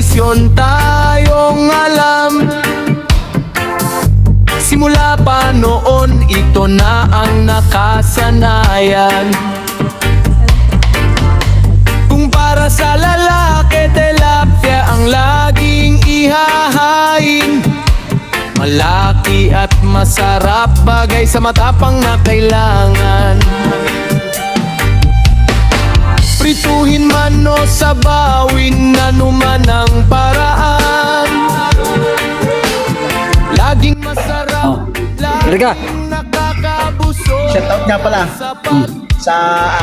tradisyon tayong alam. Simula pa noon, ito na ang nakasanayan. Kung para sa lalaki, tilapia ang laging ihahain. Malaki at masarap, bagay sa matapang na kailangan. Prituhin man o sabawin, anuman ang paraan. Laging masarap, laging nakakabusog. Shoutout nga pala sa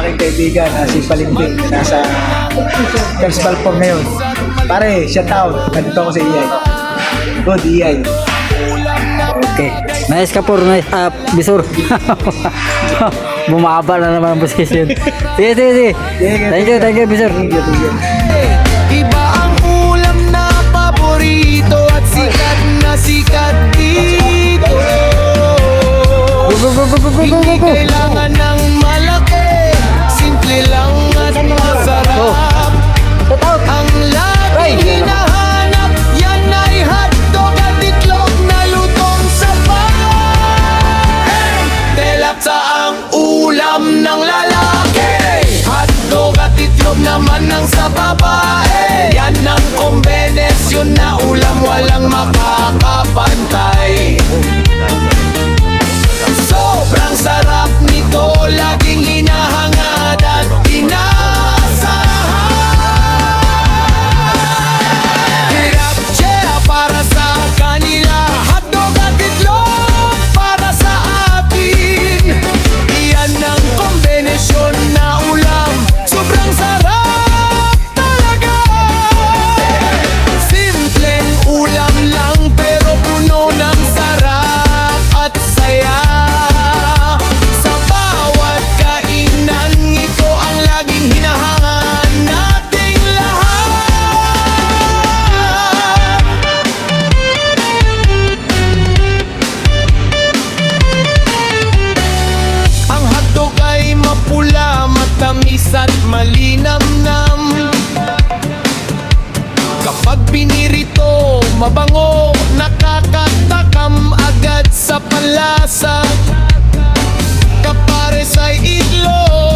aking kaibigan na si Palingbing na nasa First Balfour ngayon. Pare, shoutout. Nandito ako sa EI. Good EI. Okay. Nice ka por, nice. Bisur. Bumaba na naman ang position. Sige, sige, sige. Thank you, Bisur. Iba ang ulam na paborito at sikat na sikat dito. Hindi kailangan ng malaki, simple lang at masarap. Ang laging hinahanap, yan ay hotdog at itlog na lutong sa bahay. Telapsa ang ulam ng lalaki, hotdog at itlog naman ang sa babae. Yan ang kombinasyon na ulam, walang makakapantay. Sobrang sarap nito, laging hinahangad at inaasahan. Hirap siya para sa kanila, hotdog at itlog para sa atin. Iyan ang kombinasyon na ulam, sobrang sarap talaga. Simpleng ulam lang pero puno ng sarap at saya. Sa bawat kainan, ito ang laging hinahangan nating lahat. Ang hotdog ay mapula, matamis at malinamnam. Kapag pinirito, mabango, nakakatakam agad sa palasa. Kapares ay itlog